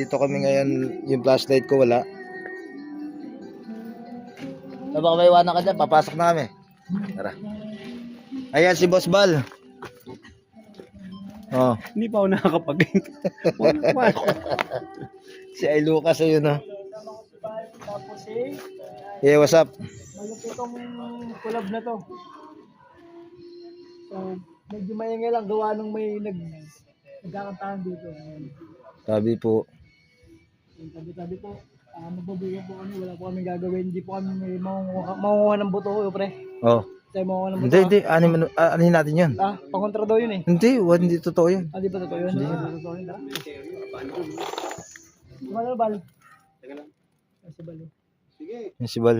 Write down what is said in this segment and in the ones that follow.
Nandito kami ngayon, yung flashlight ko wala. Baka may iwanan ka dyan, papasok na kami. Tara. Ayan si Boss Bal. Oh. Hindi pa ako nakakapag Si Ay Lucas ayun oh. Tapos Yeah, what's up? malupit itong collab na to. So, medyo maingay lang gawa nung may nagkakantahan dito. Sabi po. Sabi po, magbabuyan po kami, wala po kami gagawin, hindi po kami may makukuha ng buto, pre. Oh. Tayo makukuha ng buto. Hindi, anin natin yun. Pangontra daw yun eh. Hindi totoo yun. Di ba totoo yun? Hindi totoo yun, tara. Bal, bal. Teka lang. Si Bal. Sige. Yung si Bal.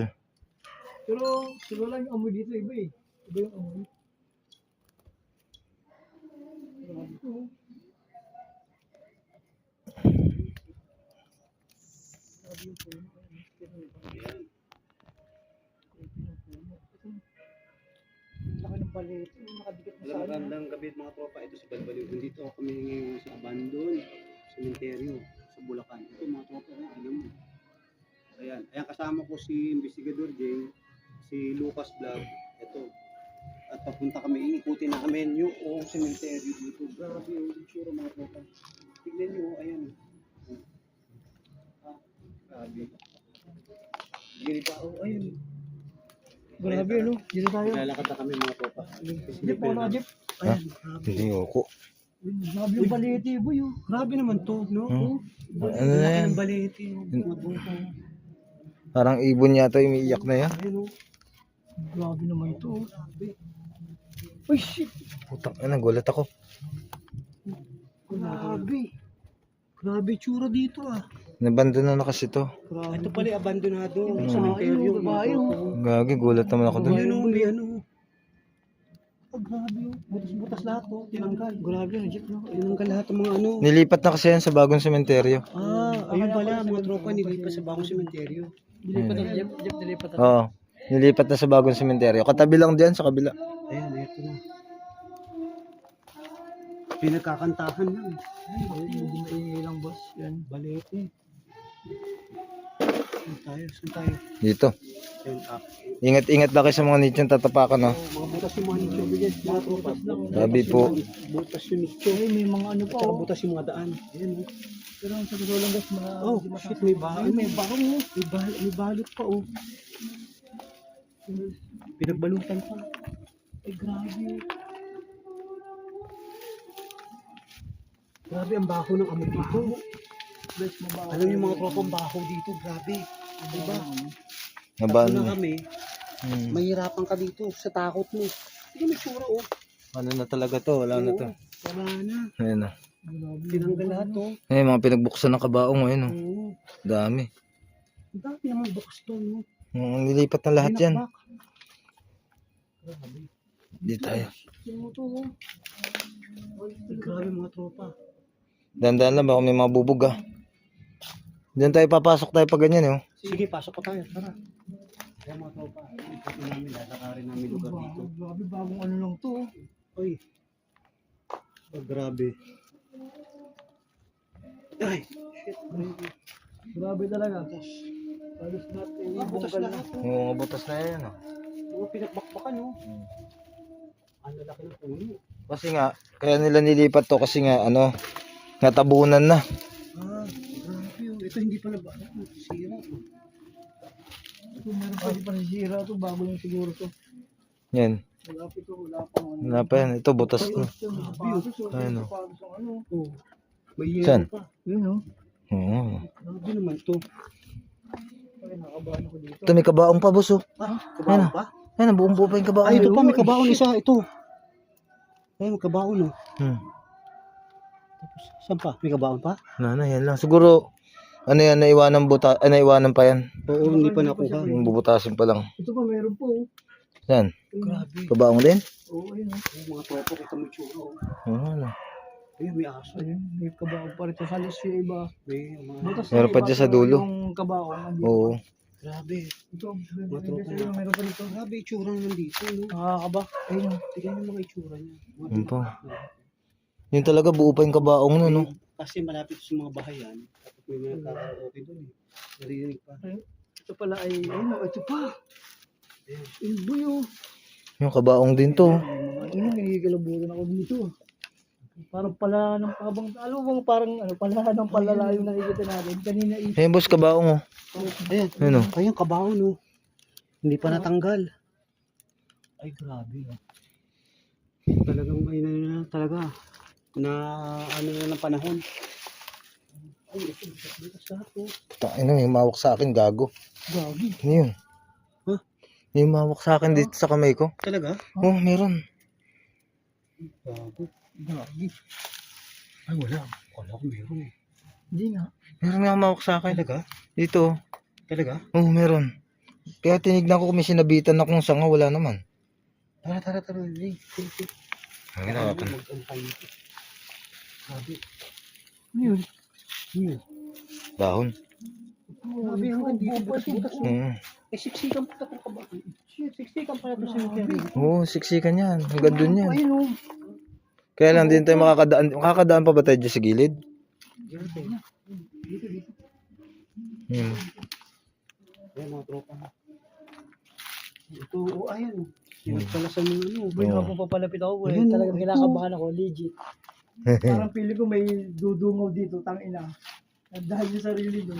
Pero, siguro lang yung amoy dito, iba eh. Iba yung amoy. Laki ng palit. Nakadikit na sa ano. Magandang gabi mga tropa. Ito si Balbaliw. Dito kami ngayon sa Abandon, Cementerio, sa Bulacan. Ito mga tropa, alam mo. Ayan. Ayan kasama ko si Investigador Jay, si Lucas Vlog. Ito. At papunta kami, iikutin namin yung cemetery dito. Grabe yung itsura mga tropa. Tignan nyo, ayan. Grabe. Gini pa, ayun. Grabe, ano? Dito tayo. Lalakad na kami mga tropa. Jeep po na, Jeep. Ha? Hindi ako. Grabe yung baliti, boy. Grabe naman to, no? Ano na yan? Ang baliti, mga tropa. Parang ibon yata umiiyak na yan. Ayun, Grabe naman to. Uy, shit. Putang ina, gulat ako. Grabe. Grabe tsura dito Nabandona na kasi to. Ito pala abandonado Yung sa cemetery. babae, Gagi, gulat naman ako dun. Ayun, may ano. Grabe, butas-butas lahat to. Tinanggal. Grabe yung Jeep, no? Tinanggal lahat ng mga ano. Nilipat na kasi yan sa bagong sementeryo. Ayun pala, mga tropa nilipat sa bagong sementeryo. Dilipat na, Jeep. Jeep, dilipat na. Oo. Nilipat na sa bagong sementeryo. Katabi lang diyan sa kabila. Ayan, ito na. Pinagkakantahan lang. Medyo maingay lang, boss. Yan. Balete. Saan tayo? Dito. Ayan, Ingat-ingat lang kayo sa mga nichong tatapakan, no? mga butas yung mga nicho. Mga tropa. Sabi po. Butas yung nicho. Ay, may mga ano pa, At saka oh. butas yung mga daan. Ayan, Pero ang sa totoo lang, boss, Oh, shit, may bahay. Ay, may bakong, oh. May balot pa, oh. Pinagbalutan pa. Ay, grabe. Grabe, ang baho ng amoy dito. Bless mo ba? Alam niyo mga tropa, ang baho dito. Grabe. Diba? Naban. Takbo na kami. Hmm. Mahirapan ka dito sa takot mo. Hindi may tsura, oh. Ano na talaga to? Wala na to. Wala na. Ayun, no? Tinanggal lahat, oh. Ayun, mga pinagbuksan ng kabaong, ayun, no? Oo. Dami. Ang dami naman bukas to, no. Nilipat na lahat yan. Pinakbak. Grabe. Di tayo. Yung mo to, oh. Grabe mga tropa. Dandan lang, baka may mga bubog, ah. Diyan tayo papasok tayo pag ganyan, eh, oh. Sige, pasok pa tayo. Tara. Kaya mga tropa, ikutin namin, lalakarin namin lugar dito. Grabe, bagong ano lang to, oh. Uy. Oh, grabe. Ay, shit. Grabe talaga. Halos lahat ay Mga butas bungkal na. lahat, oh. Oo, mga butas na yan, oh. Mga pinakbakbakan, oh. Ang lalaki ng puno. Kasi nga, kaya nila nilipat to kasi nga, ano, natabunan na. Grabe, oh. Ito hindi pa nabalik. Sira, oh. Ito, meron pa rin nasisira to, bago lang siguro to. Yan. Wala pa ito, wala pa. Wala pa yan. Ito, butas na. Ayun, oh. Oh. May Saan? yelo pa. Yun, oh. Oo. Grabe naman to. Ay, nakabahan ako dito. Ito, may kabaong pa, boss, oh. Kabaon pa? Ayun, buong buo pa yung kabaong. Ay, ito pa, may kabaon isa. Ito. Ay, may kabaon, oh. Tapos, saan pa? May kabaon pa? Yan lang. Siguro, ano yan, naiwanan pa yan. Oo, hindi pa nakuha. Yung bubutasin pa lang. Ito pa, meron po, oh. Yan. Grabe. Kabaong din? Oo, ayun, oh. Ay, mga tropa, kita mo yung tsura, oh. Oo, ano. Ayun, may aso. Ayun, may kabaong pa rin. Halos yung iba. May mga... Butas Meron na pa iba, dyan sa pero dulo. Yung kabaong, nandito. Oo. Grabe. Ito, Mga tropa na. meron pa dito. Grabe, itsura naman dito, no? Nakakaba. Ayun, oh. Tignan yung mga itsura niya. Yun pa. Yun talaga, buo pa yung kabaong nun, no? Kasi malapit sa mga bahayan. Tapos may mga karaoke doon eh. Narinig pa. Ito pala ay, ayun, ito pa. Ilboy oh. Yung kabaong din to. Ano, nagigalabutan ako dito. Parang pala ng pabang, alam mo bang parang ano, pala ng palala yung nakikita natin. Kanina Ayun boss, kabaong oh. Ayan, Ano? ayun, kabaho no. Hindi pa natanggal. Ay, grabe. Oh. Talagang ay na talaga. Na ano na ng panahon. Ay, ito sa ako. Ano, yung mawak sa akin, gago. gagi. Ano yun? Huh? Yung mawak sa akin dito sa kamay ko. Talaga? Oh, meron. Bago. Gagi. Ay, wala. Wala ko meron eh. Hindi nga. Meron nga mawak sa akin. Talaga? Dito. Talaga? Oh, meron. Kaya tinignan ko kung may sinabitan akong sanga, wala naman. Tara. Hey. Ang ginawa ko. Grabe. Ano yun? Yun. Dahon. Grabe, hanggang dito. Butas-butas. Eh, siksikan pa ito ka ba? Shit, siksikan pa ito sa Kerry. Oo, siksikan yan. Hanggang dun yan. Ayun oh. Kaya lang din tayo makakadaan. Makakadaan pa ba tayo dyan sa gilid? Dito. Hmm. Ayan mga tropa. Ito, ayan. Pinagpalasan ng ano. Boy, Oo. habang papalapit ako, Ayun, talagang ito. kinakabahan ako, legit. Parang pili ko may dudungaw dito, tangina. At dahil sa sarili nyo.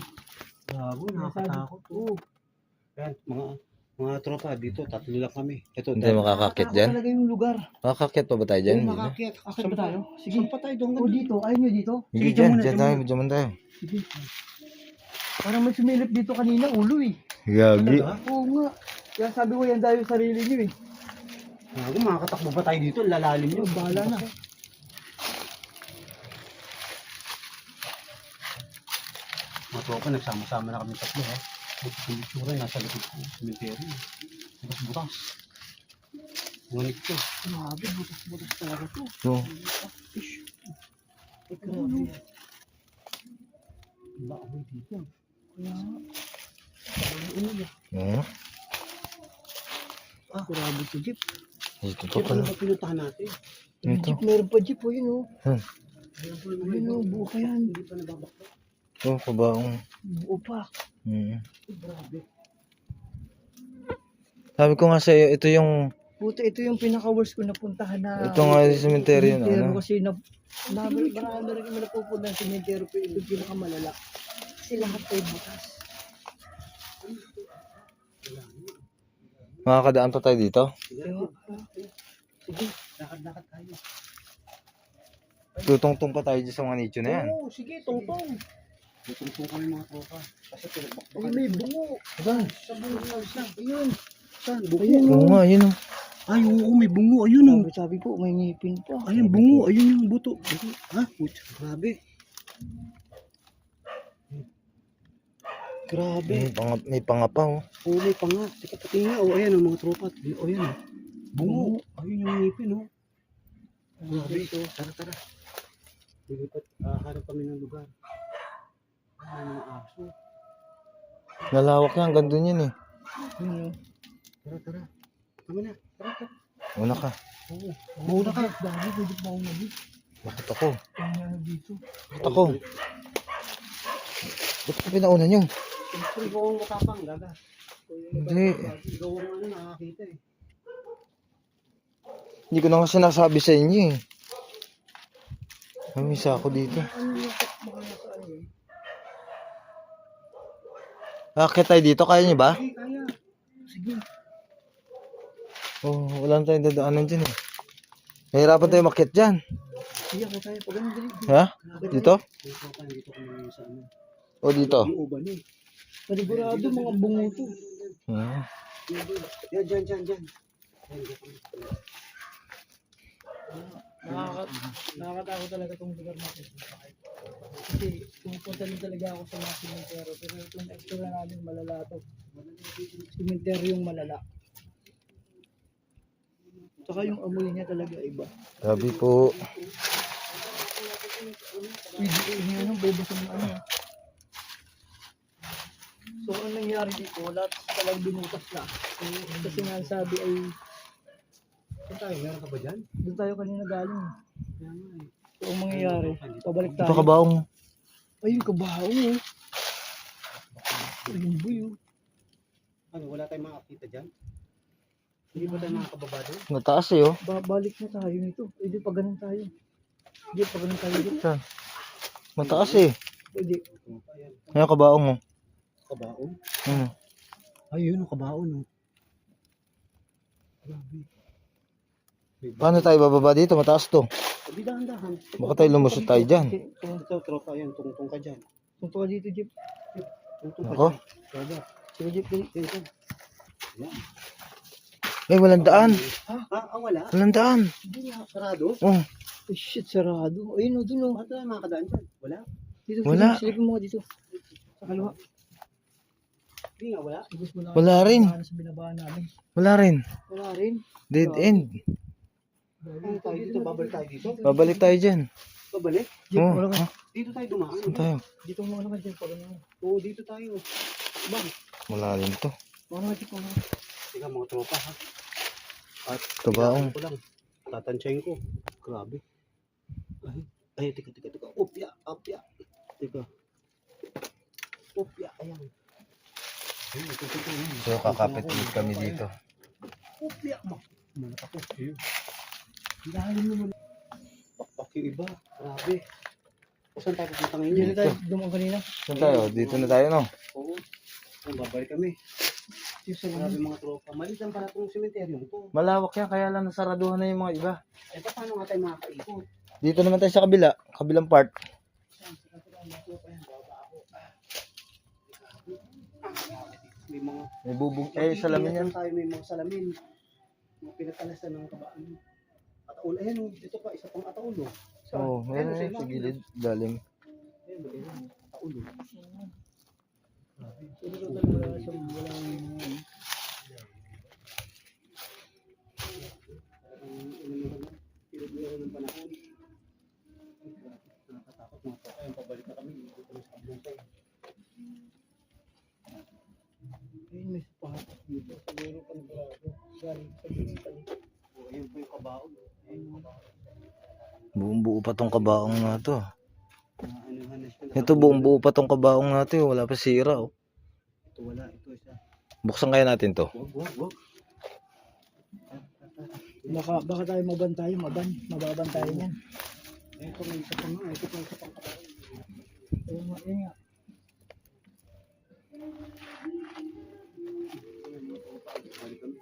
Bago, nakakatakot. Oo. Ayan, mga tropa, dito, tatlo lang kami. Ito, Hindi tayo makakakit dyan. Talaga yung lugar. Makakakit pa ba tayo dyan? Dyan, Hindi na. makakit. Akit ba tayo? Sige. Saan pa tayo doon? O dito, ayun nyo dito. Hindi Sige, dyan. dyan Dyan muna, tayo. dyan Dyan tayo. Sige. Parang may sumilip dito kanina, ulo eh. Gagi. Talaga? Oo nga. Kaya sabi ko yan dahil sarili nyo eh. Bago, makakatakbo ba tayo dito? Lalalim nyo. Bahala na. Mga tropa, nagsama-sama na kami tatlo ha. Yung itsura, nasa likod ko. Cemetery. Butas-butas. Ngunit ko. Grabe, butas-butas talaga to. No. Eh, grabe. Baoy dito. Kaya, Oo. grabe to jeep. Dito Ito pa pala. ba pinuntahan natin? Yung Ito. jeep, meron pa jeep o yun o. Hmm. Ayun o, buo pa yan. Hindi pa nababakta. Oh, kabaong. Buo pa. Hmm. Grabe. Sabi ko nga sa'yo, ito yung Puta, ito yung pinaka-worst ko napuntahan na. ito nga yung cemetery na ano. Kasi marami rin kami napupunta ng cemetery pero ito yung pinakamalala. Kasi lahat ay butas. Makakadaan pa tayo dito. Sige, lakad-lakad tayo. Tutungtong pa tayo dyan sa mga nicho na yan. Oo, sige, tungtong. Tutungtong kami mga tropa. Kasi Ay, pinagbakbakan. may bungo. Saan? Sa bungo lang. Ayun. Saan? Bungo? Ayun Oo o. nga, yun oh. Ay, oo, may bungo. Ayun o. Sabi ko, may ngipin pa. Ayun, bungo. Ayun yung buto. Ha? Putz, grabe. Grabe. May pangapa oh. Oo, may panga. Teka, pati nga. O, ayan o, mga tropa. O, ayan o. Bungo. Ayun yung ngipin o. Grabe ito. Tara. Lilipat, hanap kami ng lugar. Ay, mga aso. Nalawak yan, gandun yun eh. Ayun o. Tara. Tama na. Tara. Una ka. Oo. Mauna ka. Dami, pwede pa ako nabit. Bakit ako? Kanya na dito. Bakit ako? Ba't ko pinauna nyo? Siyempre, ikaw ang matapang, gaga. Hindi. Ikaw ang ano, nakakita eh. Hindi ko na nga sinasabi sa inyo eh. May isa ako dito. Ano yung baka nasa ano yun? Akit tayo dito, kaya nyo ba? Sige, kaya. Sige. Oh, wala na tayong dadaanan dyan eh. Mahirapan tayo makit dyan. Sige, ako tayo. Pag ganun dali. Ha? Dito? Dito ka, dito kami ngayon sa ano. O dito? Yung uban eh. Panigurado, mga bungo to. Hmm. Yan, dyan. Yan, dyan kami. Nakakatakot talaga itong lugar natin. Kasi pumupunta din talaga ako sa mga simenteryo. Pero itong extra namin malala to. Simenteryo yung malala. Saka yung amoy niya talaga iba. Grabe po. Pwede yun ano, bubusog ng ano. So ang nangyari dito, lahat talagang binutas na. Kasi nga ang sabi ay Saan tayo? Meron ka ba dyan? doon tayo kanina galing. Kaya nga eh. So, ang mangyayari, pabalik Ito tayo. kabaong. Ayun, kabaong eh. Ayun, boy oh. Ano, wala tayong makakita dyan? Hindi ba tayo makakababa doon? Mataas eh oh. Balik na tayo nito. Pwede pa ganun tayo. Hindi, pa ganun tayo dito. Saan? Mataas eh. Pwede. Ayan. Ayan kabaong oh. Kabaon? Hmm. Ayun, ang kabaon. Oh. Grabe. Paano tayo bababa dito? Mataas to. Sabi dahan-dahan. Baka tayo lumusot tayo dyan. Tungtong dito, tropa. Ayan, tungtong ka dyan. Punta ka dito, Jeep. Tungtong ka Ako? dyan. Tropa. Sige, Jeep. Dito. Ayan. Eh walang daan. Wala? Walang daan. Hindi nga, sarado. Oh. Oh, shit, sarado. Ayun, oh, dun, oh. Bakit tayo makakadaan dyan? Wala? Dito, Wala. silipin mo ka dito. Sa kaliwa. Hindi nga, wala. Ibus mo na. Wala rin. Sa binabahan namin. Wala rin. Wala rin. Dead end. Ano tayo dito? Babalik tayo dito? Babalik tayo dyan. Babalik? Jeep, Oh. wala ka. Ha? Dito tayo dumaan. Saan tayo? Dito mo naman, Jeep. Pag ano. Oo, dito tayo. Bang. Wala rin to. Ano ka, Jeep? Ano? Teka, mga tropa ha. At Kabaong. ko lang. Tatansyahin ko. Grabe. Ay, teka. Upya. Teka. Upya, ayan. Ayun, ito. So kakapit ulit kami dito. Upya. Malat ako. Ayun. Lalim naman. Pakpak yung iba. Grabe. Saan tayo pupunta ngayon? Dito tayo dumaan kanina. Saan tayo? Dito na tayo no? Oo. Ayun, babalik kami. Yung sa Grabe mga tropa. Maliit lang pala itong sementeryo to. Malawak yan kaya lang nasaraduhan na yung mga iba. Eh, paano nga tayo makakaikot? Dito naman tayo sa kabila. Kabilang part. May mga May bubong. Eh salamin yan. tayo, may mga salamin. Mga pinatalasan ng kabaan. Ataul, ayan o. Dito pa, isa pang ataul o. Oo, meron yan sa gilid. Dalim. Ayan, ataul o. Dito talaga sa walang Pinagbulan ng panahon. Nakakatakot mga tropa. Ayan, pabalik na kami. Dito na sa kabilang side. ayun, may sapatos dito. Siguro panigurado. Galing sa ginitali. O, ayun po yung kabaon. Ayun yung kabaon. Buong buo pa tong kabaong na to. Anuhan na siya. Ito buong buo pa tong kabaong natin. Wala pa sira oh. Ito wala. Ito isa. Buksan kaya natin to. Wag. Baka tayo mababantayan yan. Ito may isa pang nga. Ito pa isa pang kabaon. Ayun nga, ayun nga. Balik kami.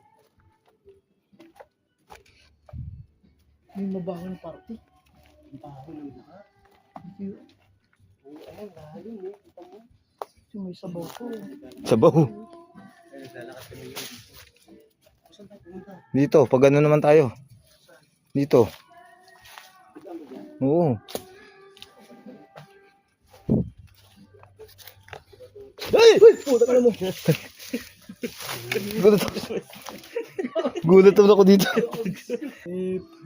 May mabaho ng party. Ang baho ng lahat. Dito, Oo, ayan, lalim eh. Kita mo. yung may sabaw ko. Sabaw. Ayun, lalakad kami ngayon dito. Saan tayo pumunta? Dito. Pag ano naman tayo. Dito. Bigyan mo dyan? Oo. Ay! Puta ka na mo. Gulat ako. Gulat ako dito.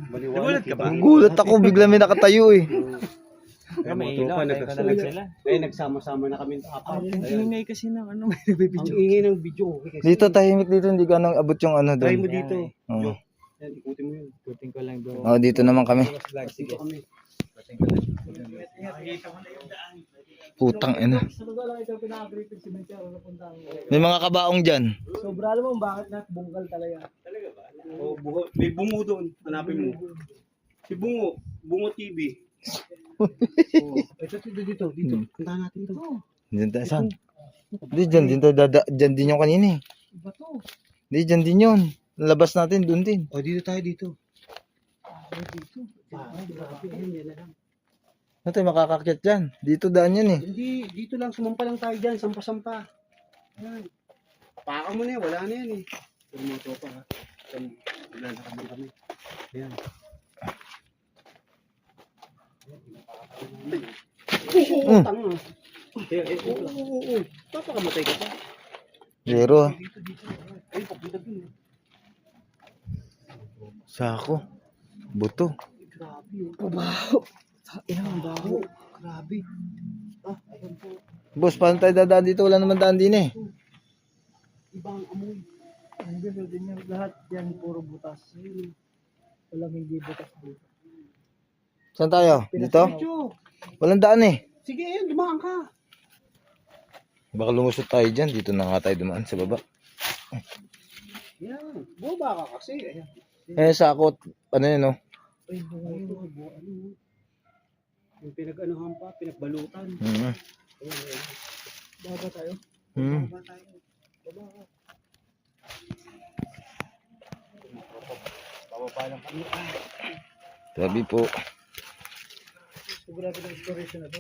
Baliwanag ka ba? Gulat ako. Bigla may nakatayo eh. May ilaw, ay nagsama-sama na kami apat. Ang ingay kasi ng ano, may Ang nagbibidyo. ingay ng video. Okay, kasi. Dito tahimik dito. Hindi ka nang abot yung ano Try mo doon. dito. Oo. Yan, ikutin mo yun. Tuting ko lang doon. Oh, dito naman kami. Dito kami. Putang ina. Sa lugar lang ito pinaka-gripping cemetery na punta ko. May mga kabaong dyan. Sobra naman bakit na bungkal talaga. Talaga ba? Oh, may bungo doon. Hanapin mo. Si Bungo. Bungo TV. Ito dito. Puntahan natin ito. Diyan tayo saan? Hindi, dyan tayo dyan din yung kanina eh. Iba to. Hindi, dyan din yun. Labas natin, doon din. Oh, dito tayo dito. Dito. Grabe. Ayun, yan na lang. Ano tayo makakakyat dyan? Dito daan yan eh. Hindi, dito lang. Sumampa lang tayo dyan. Sampa-sampa. Ayan. Paka mo na yan. Wala na yan eh. Pero mga tropa ha. Lalakad lang kami. Ayan. Mm. Tanga. Oo. Papakamatay ka pa. Zero ah. Dito. Ay, papunta dun. Sako. Buto. Grabe yun. Kabaho. Ina ang baho. Grabe. Ayun po. Boss, paano tayo dadaan dito? Wala naman daan din eh. Ibang amoy. Ang gusto din yan. Lahat yan puro butas. Walang hindi butas dito. Saan tayo? Dito? Diretso. Walang daan eh. Sige, ayun, dumaan ka. Baka lumusot tayo dyan. Dito na nga tayo dumaan sa baba. Yan. Bumaba ka kasi. Ayan. Eh, sakot. Ano yun, oh? Ay, Ayun, ano. Yung pinag-anuhan pa, pinagbalutan. Mm. Ayun, ayun. baba tayo. Mm. Baba tayo. Baba ka. Bababa lang kami. Sabi po. So, grabe ng exploration na to.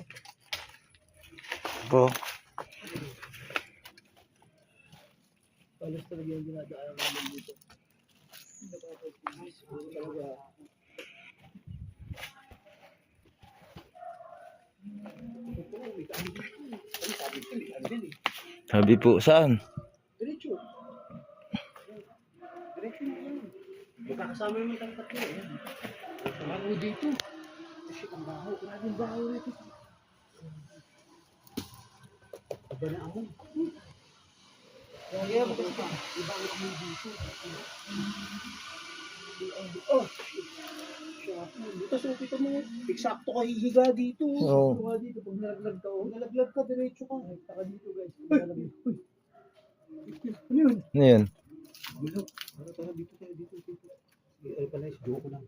Po. Palos talaga yung dinadaanan namin dito. Nakakapagpigis. Talaga. Sabi po, saan? Diretso. Diretso na yan. Magkakasama naman tayo tatlo. Ayan. Bago dito. Shit, ang baho. Grabe ang baho rito. Iba na amoy. Kaya magkasi pa. Iba ang amoy dito. Oh! Dito so kita mo. Eksakto ka hihiga dito. Oo. Kuha dito. Pag nalaglag ka, oh. Nalaglag ka, diretso ka. Ay, taka dito guys. Nalaglag. Uy! Ano yun? Ano yun? Gulo. Tara, dito tayo, dito. Ay pala, joke ko lang.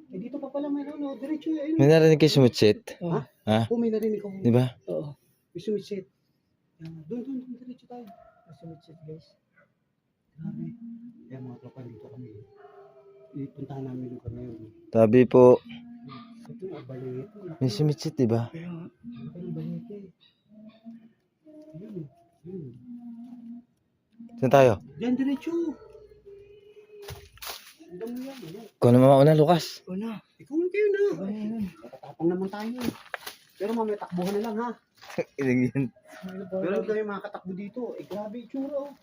Eh dito pa pala may ano, diretso yun. May narinig kayo sumutsit? Oh. Ha? Oh, may narinig ako. Di ba? Oo. May sumisit. Doon, diretso tayo. Nasumitsit guys. Grabe. Kaya mga tropa dito kami. Ipuntahan namin yung kami yun. Sabi po, Ito yung balito. may sumutsit, di ba? Kaya nga, ito yung balito eh. Yun. Saan tayo? Diyan, diretso. Ang dami yan, ano? Ikaw na mauna, Lucas. Una. Ikaw na kayo na. Ano yun? Matatapang naman tayo. Pero mamaya takbuhan na lang ha. Ilang yun. Pero hindi kami makakatakbo dito. Eh grabe itsura oh.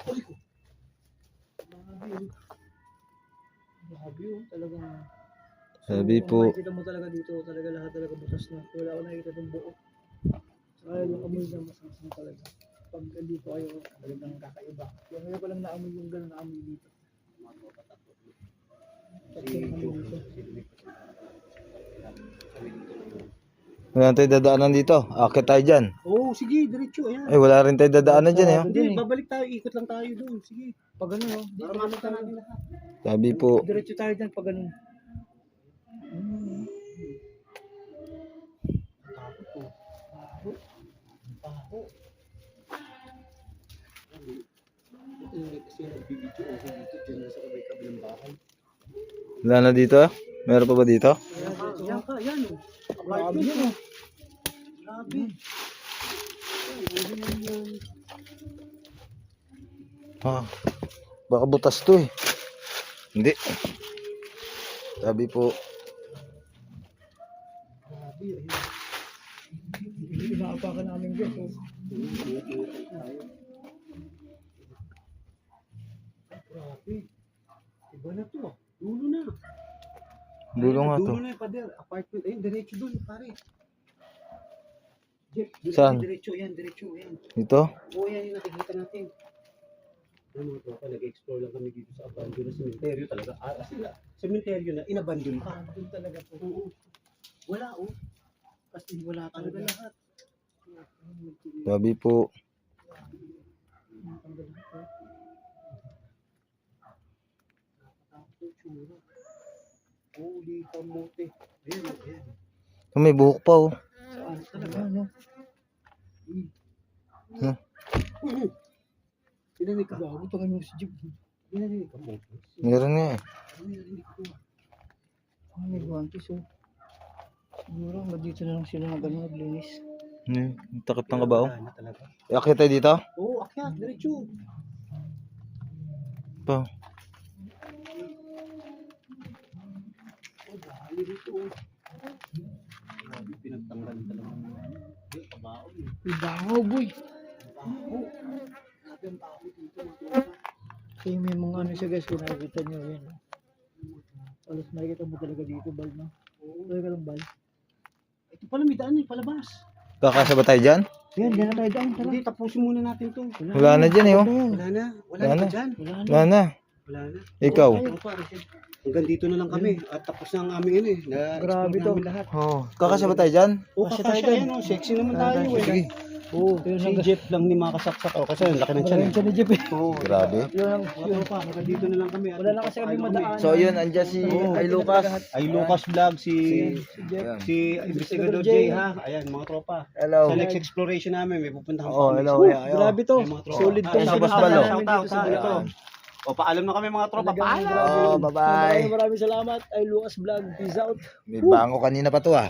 Ay ko. Grabe oh. Grabe yun. Talagang. Sabi kung po, makikita mo talaga dito, talaga lahat talaga butas na. Wala ko nakikita itong buo. Saka yung amoy na masasang talaga. Pag dito kayo, talagang kakaiba. Kaya ngayon ko lang naamoy yung gano'n na amoy dito. wala tayo dadaanan dito. Akit tayo dyan. Oo, sige, diretso ayan. Ay, wala rin tayo dadaanan dyan eh. oh. Hindi, babalik tayo, ikot lang tayo doon. Sige. Pag ano, no? Para makita natin lahat. Sabi po, Diretso tayo dyan pag ano. Takot ko. Baho. Ito yung kasi nagbibidyo ako dito. Diyan na sa kabay-kabilang bahay. wala na dito. Meron pa ba dito? Yan ka, yan. Grabe yun, oh. Grabe. Ah, baka butas to eh. Hindi. Sabi po, Grabe, ayun. Inaapakan namin guys, oh. Grabe. Iba na to ah. Dulo na. dulo nga to. Dulo na yung pader. Apartment. Ayun, diretso dun, pare. Jeff, Saan? Diretso yan, diretso yan. Dito? Oo, yan yung nakikita natin. Ano mga tropa, nag-explore lang kami dito sa abandon na cemetery talaga. Kasi cemetery na, inabandon pa. Doon talaga po. Oo. Wala oh. Kasi wala talaga lahat. Sabi po, Nakakatakot yung tsura. Holy kamote. Ayun, ayun. may buhok pa oh. Saan talaga? Ano? Huh? Pinanig ka ba? Bago ito kayo si Jeep. Pinanig ka mo? Meron nga eh. Pinanig ko. Ah, may guantes, oh. Siguro, dito na lang sila naglinis. Ano yun? Takot ng kabaw. Wala na talaga. Akit tayo dito? Oo, akyat. Diretso. Pa. Oh, dahil dito. Grabe, pinagtanggal talaga. Yung kabao eh. Ibangaw, boy. Baho. Grabe ang baho dito. Mga tropa. Kasi may mga ano siya guys, kung nakikita nyo yan. Oh. Alas makikita mo talaga dito, bal na. Oo. Talaga lang bal. Ito pala may daan eh, palabas. Kakasa ba tayo dyan? Yan, dyan na tayo daan. Tara. Hindi, tapusin muna natin to. Wala na dyan eh oh. Wala yan. Wala na. Wala Wala na na. ba dyan? Wala na. Wala na. Wala na. Ikaw. Tropa, hanggang dito na lang kami. At tapos na ang aming Grabe to. namin lahat. Oh, kakasya ba tayo dyan? O, Kasi kakasya tayo yan. Oh, sexy naman tayo. Sige. Oo, Si Jeff lang ni makasaksak. O, kasi ang laki ng tiyan. Siya ni Jeff eh. Oo. Grabe. Yun ang, Mga tropa, hanggang dito na lang kami. At wala na kasi kami madaan. So yun, andyan si ay Lucas. Ay, Lucas Vlog, si Jeff. Ayan. si Investigador J. J, ha? Ayan, mga tropa. Hello. Sa next exploration namin, may pupuntahan Oh, kami. hello. Grabe to. Ay, mga tropa. Solid tong Ay, sa pinuntahan Basbalo. namin Shout out, dito sa ha? Bulacan. Ayan. O, paalam na kami mga tropa. Talagang Paalam! grabe. Oh, bye-bye. Maraming salamat ay Lucas Vlog. Peace out. May bango kanina pa to ah.